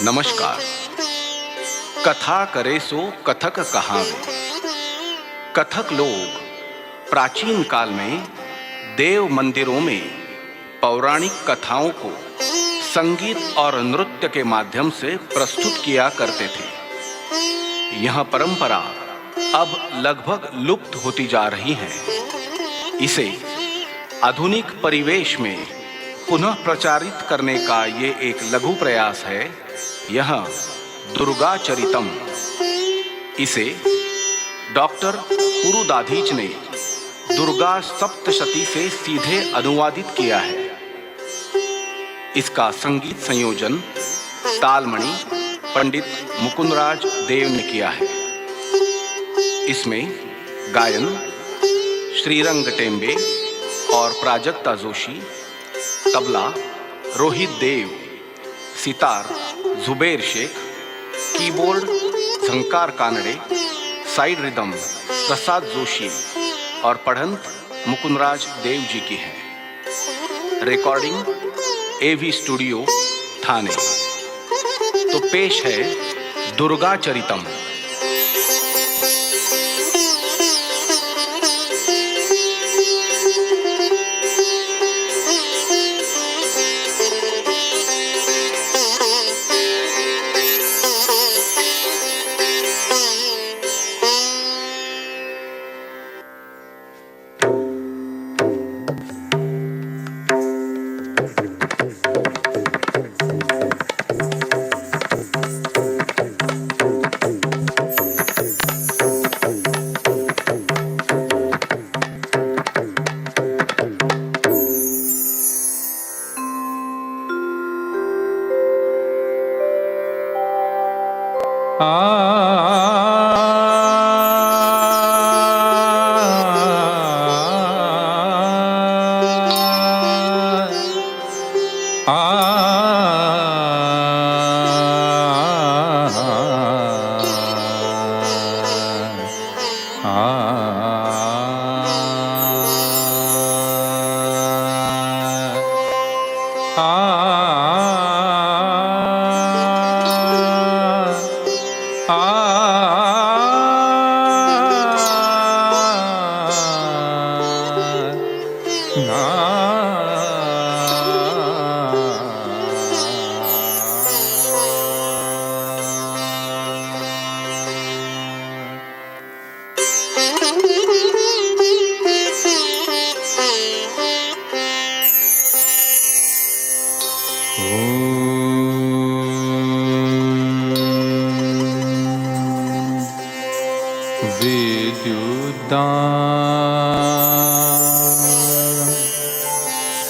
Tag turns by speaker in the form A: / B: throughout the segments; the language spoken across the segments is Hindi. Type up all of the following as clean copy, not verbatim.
A: नमस्कार। कथा करे सो कथक कहावे। कथक लोग प्राचीन काल में देव मंदिरों में पौराणिक कथाओं को संगीत और नृत्य के माध्यम से प्रस्तुत किया करते थे। यह परंपरा अब लगभग लुप्त होती जा रही है। इसे आधुनिक परिवेश में पुनः प्रचारित करने का ये एक लघु प्रयास है। यह दुर्गा चरितम। इसे डॉक्टर पुरुदाधीच ने दुर्गा सप्तशती से सीधे अनुवादित किया है। इसका संगीत संयोजन तालमणि पंडित मुकुंदराज देव ने किया है। इसमें गायन श्रीरंग टेम्बे और प्राजक्ता जोशी, तबला रोहित देव, सितार Zuber Shaikh, keyboard Jhankar Kanade, side rhythm Prasad Joshi और पढ़ंत मुकुंदराज देव जी की है। Recording AV studio Thane. तो पेश है दुर्गा चरितम।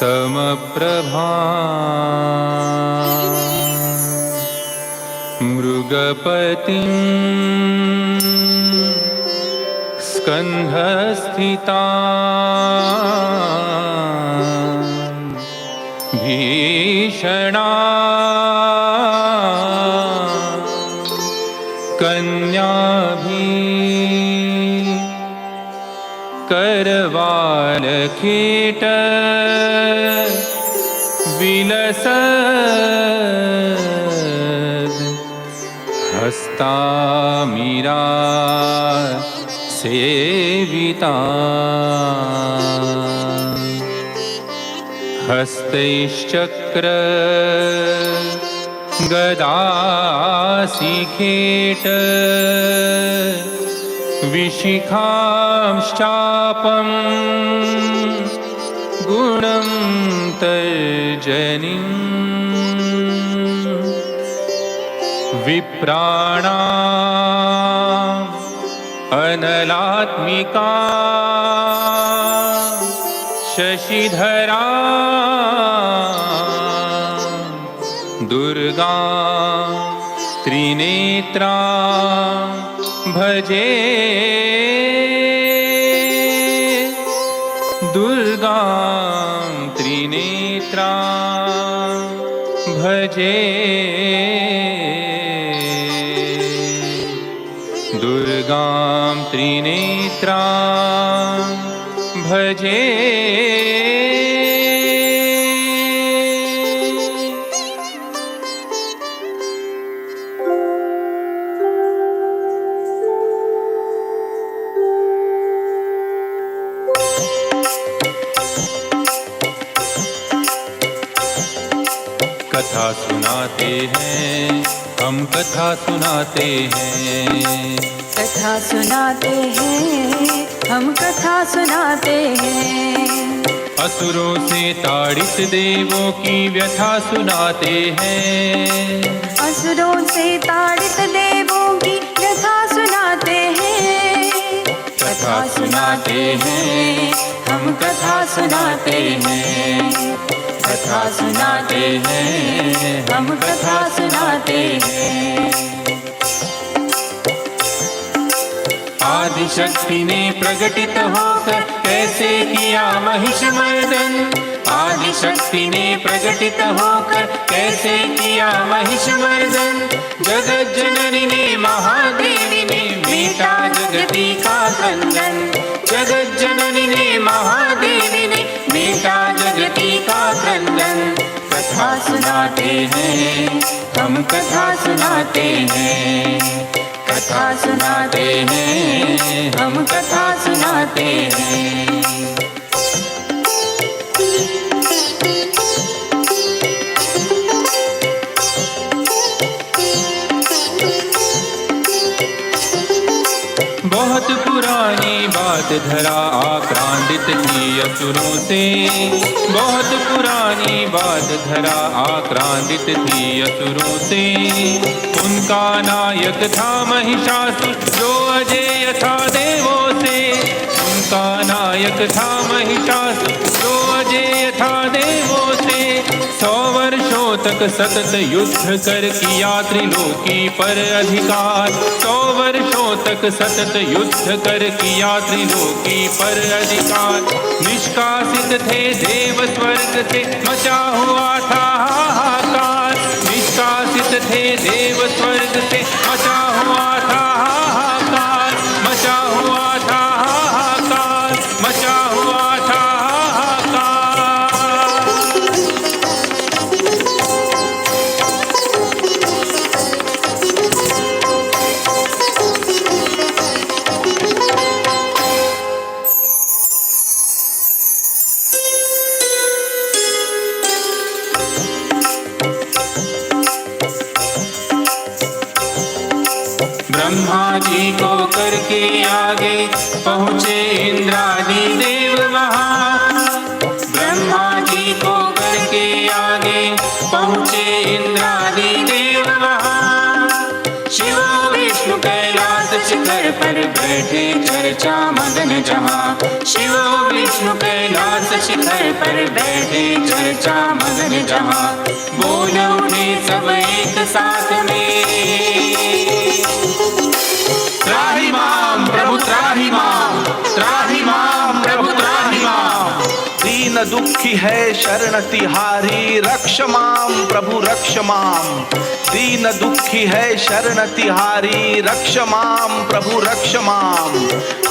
B: समप्रभा मृगपतिं स्कन्धस्थिता भीषणा कन्याभिः करवालखेट विलसद हस्तामीरा सेविता हस्तैश्चक्र गदासिखेट विशिखांश्चापं गुणं तर्जनीं विप्राणाम् अनलात्मिका शशिधरा दुर्गा त्रिनेत्रा भजे दुर्गा त्रिनेत्रा भजे दुर्गा त्रिनेत्रा भजे कथा सुनाते हैं, हम कथा सुनाते हैं।
C: कथा सुनाते हैं, हम कथा सुनाते हैं।
B: असुरों से ताड़ित देवों की व्यथा सुनाते हैं।
C: असुरों से ताड़ित देवों की व्यथा सुनाते हैं।
B: कथा सुनाते हैं, हम कथा सुनाते हैं। कथा सुनाते हैं, हम कथा सुनाते हैं। आदिशक्ति ने प्रकटित होकर कैसे किया महिषमर्दन। आदिशक्ति ने प्रकटित होकर कैसे किया महिषमर्दन। जगत जननी ने महादेवी ने मीटा जगती का क्रंदन। जगत जननी ने महादेवी ने मीटा जगती का क्रंदन। कथा सुनाते हैं, हम कथा सुनाते हैं। कथा सुनाते हैं, हम कथा सुनाते हैं। बहुत पुरानी बात धरा आक्रांदित थी असुरों से। बहुत पुरानी बात धरा आक्रांदित थी असुरों से। उनका नायक था महिषासुर जो अजेय था देवों से। उनका नायक था महिषासुर जो अजेय था देवों से। 100 वर्षों तक सतत युद्ध कर किया त्रिलोकी पर अधिकार। 100 वर्षों तक सतत युद्ध कर किया त्रिलोकी पर अधिकार। निष्कासित थे देव स्वर्ग से मचा हुआ था हाहाकार। निष्कासित थे देव स्वर्ग से मचा हुआ था हाहाकार। मचा हुआ था हाहाकार। मचा हुआ था ब्रह्मा जी को करके आगे पहुँचे इंद्रादि देव वहाँ। ब्रह्मा जी को करके आगे पहुँचे इंद्रादि देव वहाँ। शिव विष्णु कैलाश शिखर पर बैठे चर्चा मगन जहाँ। शिव विष्णु कैलाश शिखर पर बैठे चर्चा मगन जहाँ। बोल उठे सब एक साथ में, त्राहि माम प्रभु त्राहि माम। त्राहि माम प्रभु त्राहि माम।
A: दीन दुखी है शरण तिहारी रक्ष माम प्रभु रक्ष माम। दीन दुखी है शरण तिहारी रक्ष माम प्रभु रक्ष माम।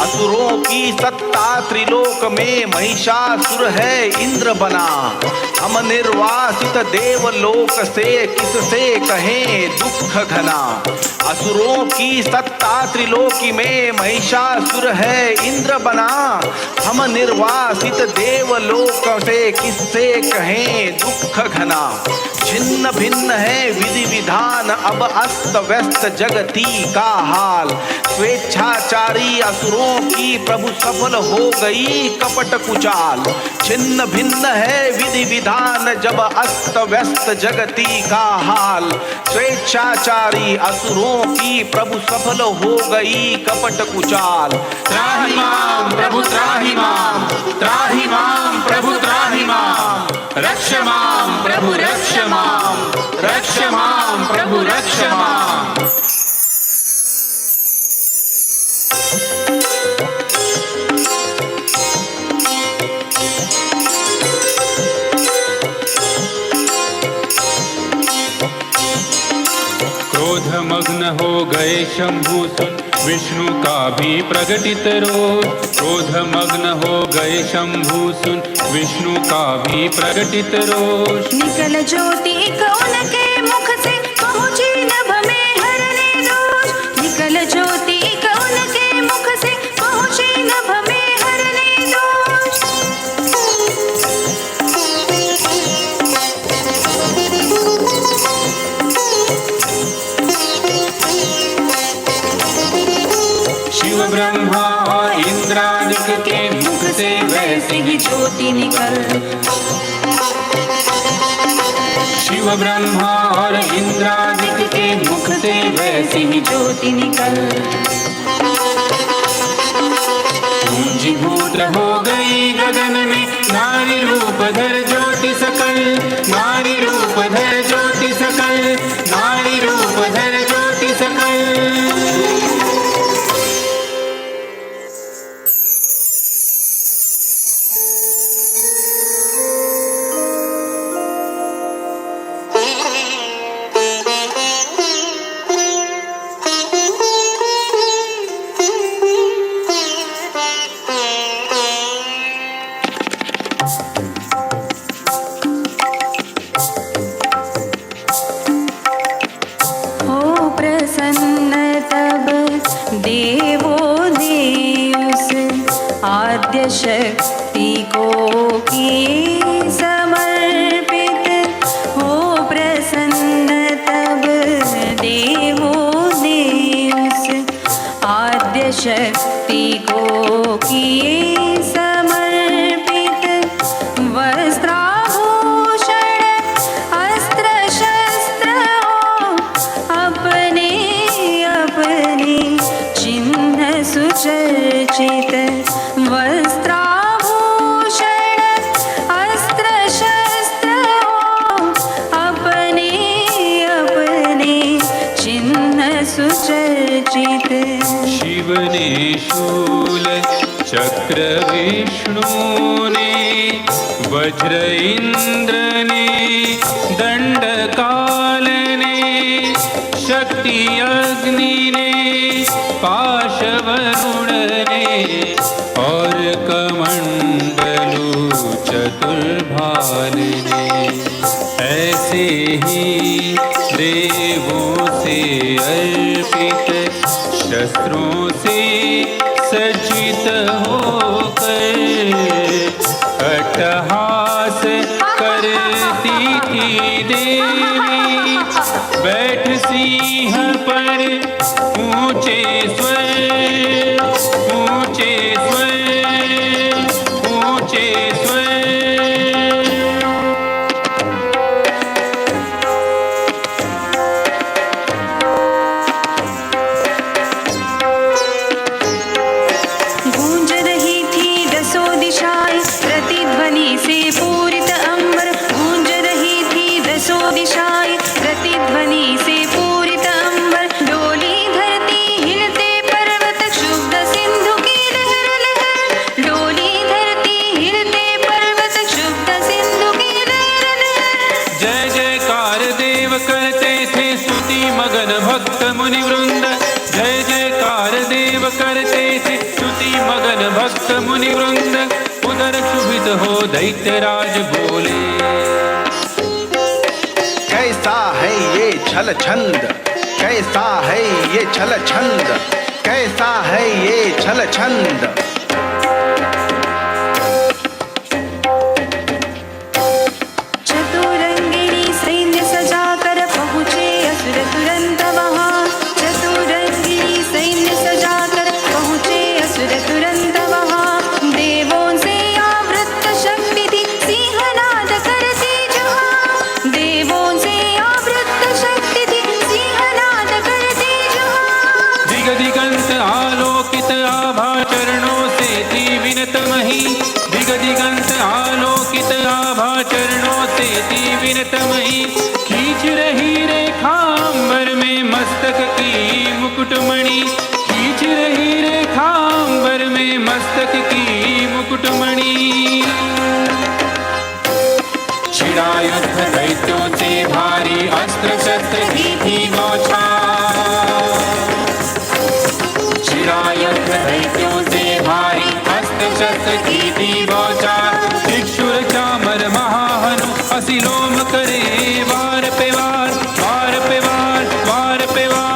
A: असुरों की सत्ता त्रिलोक में महिषासुर है इंद्र बना। हम निर्वासित देवलोक से किससे कहें दुख घना। असुरों की सत्ता त्रिलोकी में महिषासुर है इंद्र बना। हम निर्वासित देवलोक से किससे कहें दुख घना। छिन्न भिन्न है विधि विधान अब अस्त व्यस्त जगती का हाल। स्वेच्छाचारी असुरों की प्रभु सफल हो गई कपट कुचाल। छिन्न भिन्न है विधि विधान जब अस्त व्यस्त जगती का हाल। स्वेच्छाचारी असुरों की प्रभु सफल हो गई कपट कुचाल।
B: त्राहि माम प्रभु त्राहि माम। त्राहि माम प्रभु त्राहि माम। रक्ष माम प्रभु रक्ष माम। रक्ष माम प्रभु रक्ष माम। क्रोध मग्न हो गए शंभु सुन विष्णु का भी प्रगटित रोष। क्रोध मग्न हो गए शंभु सुन विष्णु का भी प्रगटित रोष।
C: निकल ज्योति एक उनके मुख से पहुँची नभ में हरने दोष। निकल ज्योति एक उनके मुख से पहुँची नभ में हरने दोष।
B: शिव ब्रह्मा और इंद्रादिक के मुख से वैसे ही
C: ज्योति निकल।
B: शिव ब्रह्मा और इंद्रादिक के मुख से वैसे ही
C: ज्योति निकल।
B: पूंजीभूत हो गई गगन में नारी रूप धर ज्योति सकल, नारी रूप धर ज्योति सकल, नारी रूप धर ज्योति सकल।
C: देवों ने उस आद्य शक्ति को किए समर्पित। हो प्रसन्न तब देवों ने उस आद्य शक्ति को किए समर्पित। वस्त्राभूषण अस्त्र शस्त्र अपने अपने चिन्ह सुचर्चित। वस्त्राभूषण अस्त्र शस्त्र अपने अपने चिन्ह सुचर्चित।
B: शिव ने शूल चक्र विष्णु ने वज्र इंद्र ने दंड काल ने शक्ति अग्नि ने पाश वरुण ने और कमंडलु चतुर्भाल ने। ऐसे ही देवों से अर्पित शस्त्रों से सज्जित होकर अट्टहास करती थी देवी। बैठ सिंह पर ऊंचे स्वर, ऊंचे स्वर, ऊंचे स्वर।
C: गूंज रही थी दसों दिशाएं प्रतिध्वनि से पूरित अंबर। गूंज रही थी दसों दिशाएं प्रतिध्वनि से पूरित अंबर। डोली धरती हिलते पर्वत क्षुब्ध सिंधु की लहर लहर। डोली धरती हिलते पर्वत क्षुब्ध सिंधु की लहर लहर।
B: जय जयकार देव करते थे स्तुति मगन भक्त मुनि वृंद। जय जयकार देव करते थे स्तुति मगन भक्त मुनि वृंद। उधर क्षुभित हो दैत्यराज बोले,
A: कैसा है ये छल छंद, कैसा है ये छल छंद, कैसा है ये छल छंद।
C: चतुरंगिणी सैन्य सजाकर पहुँचे असुर तुरंत वहाँ। चतुरंगिणी सैन्य सजाकर पहुँचे असुर तुरंत वहाँ। देवों से आवृत्त शक्ति थी सिंहनाद करती जुहाँ। देवों से आवृत्त शक्ति थी सिंहनाद करती जुहाँ।
B: दिग दिगंत आलोकित आभा चरणों से थी विनत मही। दिग दिगंत आलोकित आभा चरणों से थी विनत मही। खींच रही रेखा अंबर में मस्तक की मुकुटमणि। खींच रही रेखा अंबर में मस्तक की मुकुटमणि। छिड़ा युद्ध दैत्यों से भारी अस्त्र शस्त्र की थी बौछार। छिड़ा युद्ध दैत्यों से भारी अस्त्र शस्त्र की थी बौछार। दिक्षुर चामर महाहनु असिलोम करे वार पे वार, वार पे वार, वार पे वार।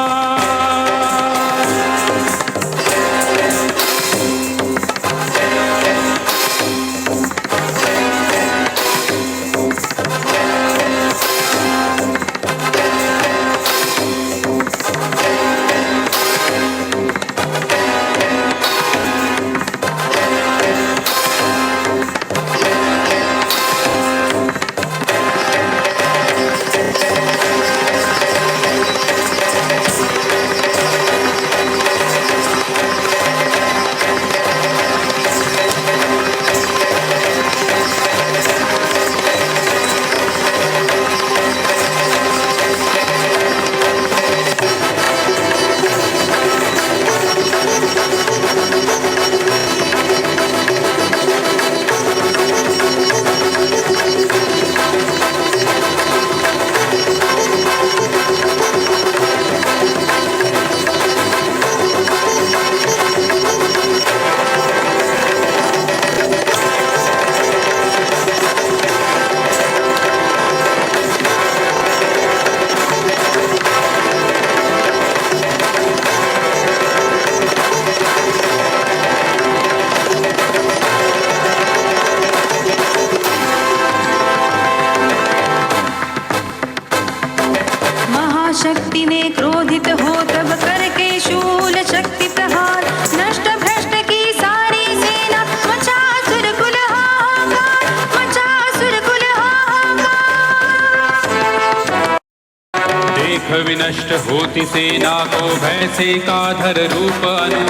B: विनष्ट होती सेना को भय से काधर रूप अनु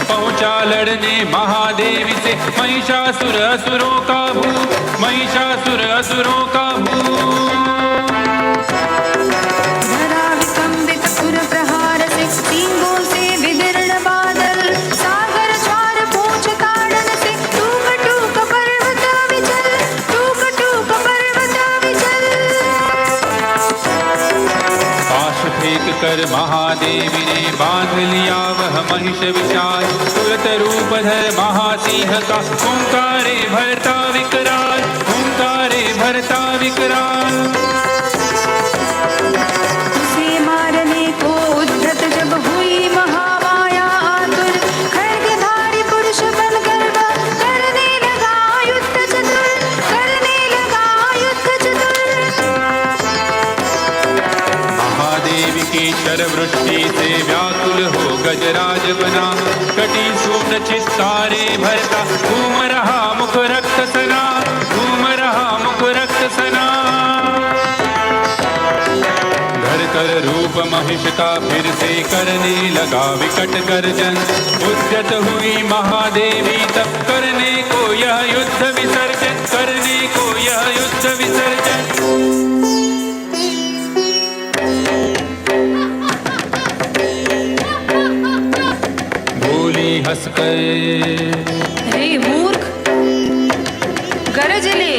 B: पहुंचा लड़ने महादेवी से महिषासुर असुरों का भूत, महिषासुर असुरों का भूत।
C: धरा विकम्पित खुर प्रहार से सींगों से विदीर्ण बादल, सागर ज्वार पूछ ताड़न से टूक टूक पर्वत विचल, टूक टूक पर्वत विचल।
B: पाश फेंक कर महादेवी ने बांध लिया वह महिष विशाल, तुरत रूप धर महासिंह का ओंकारे भरता विकराल, ओंकारे भरता विकराल।
C: उसे मारने को उद्धत जब हुई महामाया आतुर, खड्गधारी पुरुष बनकर वह करने लगा युद्ध चतुर, करने लगा युद्ध चतुर।
B: महादेवी की शरवृष्टि से व्याकुल हो गजराज बना, कटी सूर्ण चित्तारे भरता घूम रहा मुख रक्त सना, घूम रहा मुख रक्त सना। धर कर रूप महिष का फिर से करने लगा विकट गर्जन, उद्यत हुई महादेवी तब करने को यह युद्ध विसर्जन, करने को यह युद्ध विसर्जन। हंसकर
C: हे मूर्ख, गरज ले,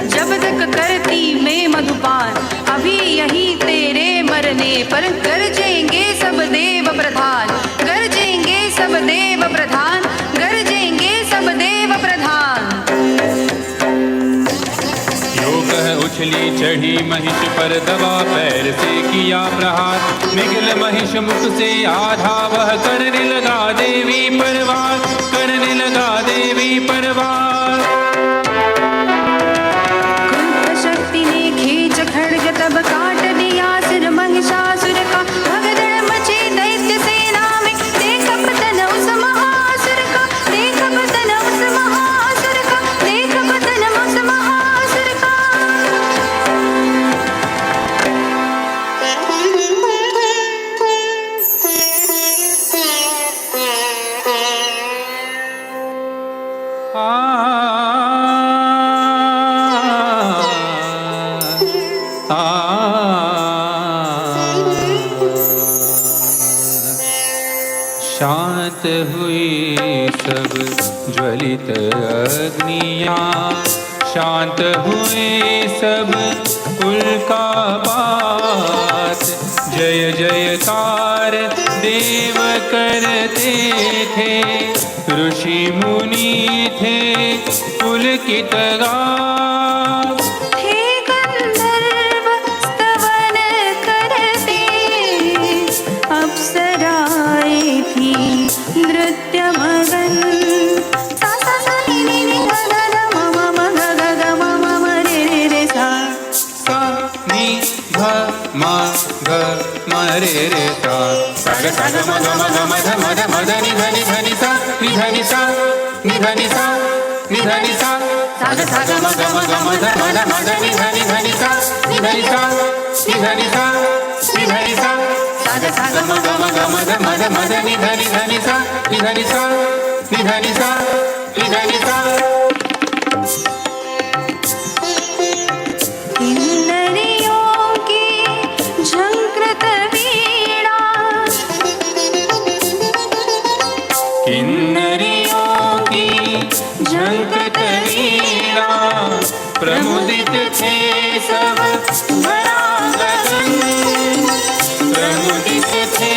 C: जब तक करती मैं मधुपान, अभी यही तेरे मरने पर गरजेंगे सब देव प्रधान, गरजेंगे सब देव प्रधान, गरजेंगे सब देव प्रधान।
B: उछली चढ़ी महिष पर दबा पैर से किया प्रहार, निगल महिष मुख से आधा वह करने लगा देवी परवार, करने लगा देवी परवार।
C: कुंभ शक्ति ने खींच खड्ग तब काट दिया सिर महिषासुर का, भगदड़ मची दैत्य सेना में, देख पतन उस महासुर का, देख पतन उस महासुर का, देख पतन उस महासुर का।
B: शांत हुई सब ज्वलित अग्नियां, शांत हुए सब उल्कापात, जय जयकार देव करते थे, ऋषि मुनि थे पुलकित गात।
C: हे गंधर्व स्तवन करते, अप्सराएं थी नृत्य मगन, सा सा सा नि नि नि ध ध ध म म म ग ग ग म म म रे रे रे सा,
B: सा नि ध म ग म रे रे सा, सा ग सा ग म ग म ग म ध म ध म ध नि ध नि ध नि सा, नि ध नि सा, नि ध नि सा, नि ध नि सा, सा ग सा ग म ग म ग म ध म ध म ध नि ध नि ध नि सा, नि ध नि सा, नि ध नि सा, नि ध नि सा, सा ग सा ग म ग म ग म ध म ध म ध नि ध नि ध नि सा, नि ध नि सा, नि ध नि सा, नि ध नि सा।
C: किन्नरियों की झंकृत वीणा,
B: किन्नरियों की झंकृत वीणा, प्रमुदित थे सब भरा गगन, प्रमुदित थे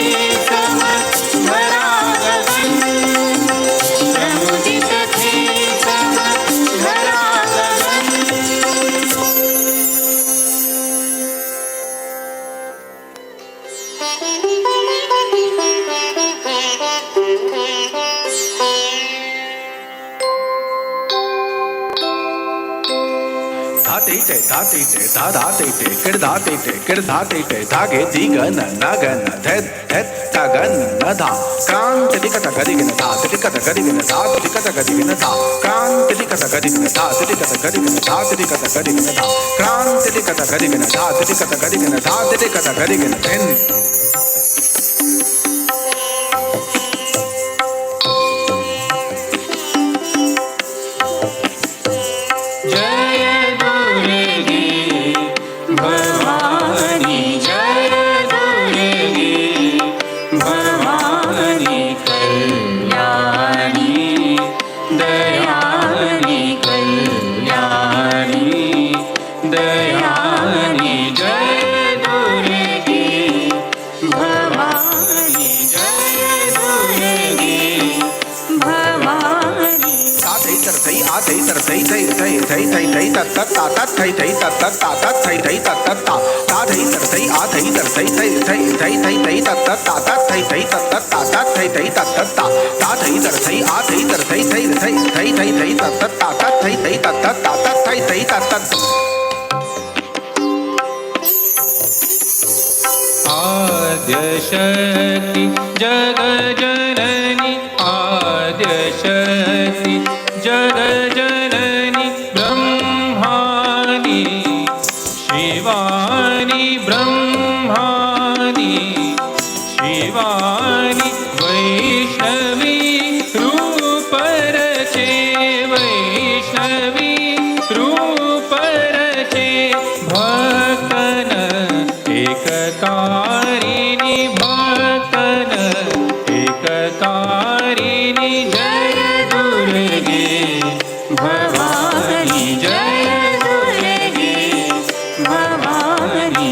B: सब भरा गगन, प्रमुदित थे सब भरा गगन।
A: धाते धा धाते किड़धाते किड़धाते धागे दिगन नगन धत धत तगन नधा क्रांत दिकत गदिगन धा दिक तिरिकत गरिगिन धा तिरिकत गरिगिन धा क्रांति तिरिकत गरिगिन धा तिरिकत गरिगिन धा तिरिकत गरिगिन धा क्रांति तिरिकत गरिगिन धा तिरिकत गरिगिन धा तिरिकत गरिगिन धिन
B: आद्यशक्ति जगज्जननी आद्यशक्ति जगज्जननी ब्रह्माणि शिवानि ब्रह्माणि शिवानि वैष्णवी रूपरचे वैष्णवी रूपरचे भक्तन एककारिणी भक्तन एककारिणी जय दुर्गे भवानी जय दुर्गे भवानी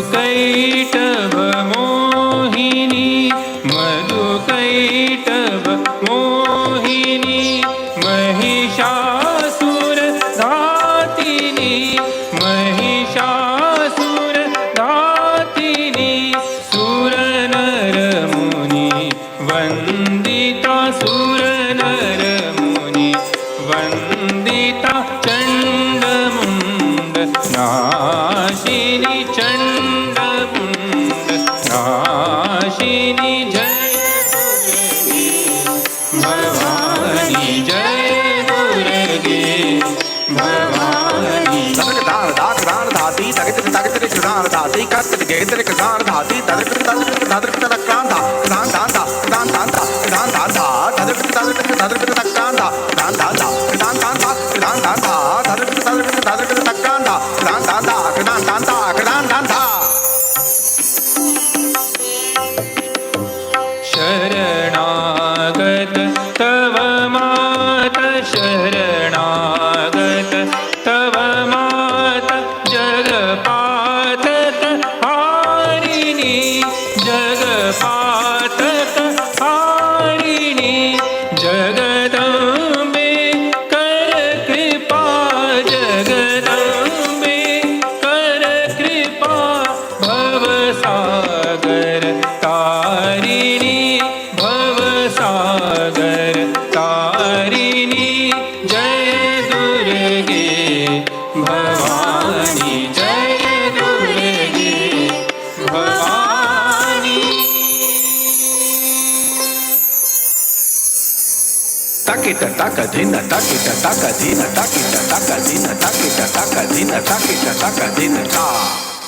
B: मधुकैटभ मोहिनी मधुकैटभ मोहिनी महिषासुर धातिनी महिषासुर धातिनी सुरनर मुनि वन्दिता सुरनर मुनि वन्दिता चण्डमुण्ड नाशिनी चण्डमुण्ड नाशिनी जय भवानी जय दुर्गे भवानी शरणागत तव माता शरणागत तव माता जगपातक हारिणी जगपातक हारिणी जगदम्बे कर कृपा जगदम्बे कर कृपा भवसागर तारिणी भवसागर तारिणी जय दुर्गे भवानी जय दुर्गे भवानी
A: ताकिट ताक दिन ताकिट ताक दिन ताकिट ताक दिन ताकिट ताक दिन ताकिट ताक दिन ता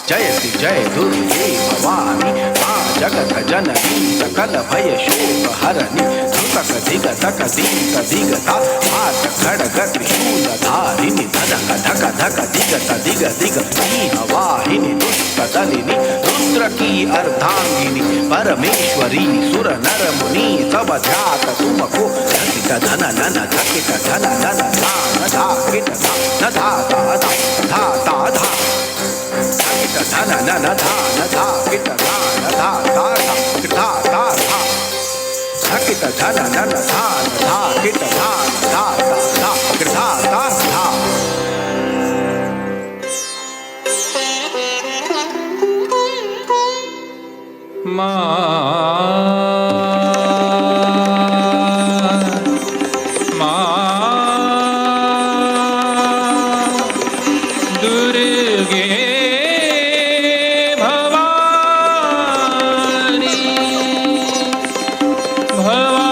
A: जयति जय दुर्गे भवानी मां जगत जननी सकल भय शोक हरणी धुतक दिगतक दीत दिगता हाथ खड़ग त्रिशूल धारिणी धनक धक धक दिगत दिग दिग वाहिनी दुष्ट दलिनी रुद्र की अर्धांगिनी परमेश्वरी सुर नर मुनि सब ध्यात तुमको धकित धन नन धकित धन नन धान धाकिट न धाता धा धाता धा धकित धन नन धान धाकिट धान धाता धा धाता धा धकित धन नन धान धाकिट धान धाता धा धाता धा
B: दुर्गे भवानी भवानी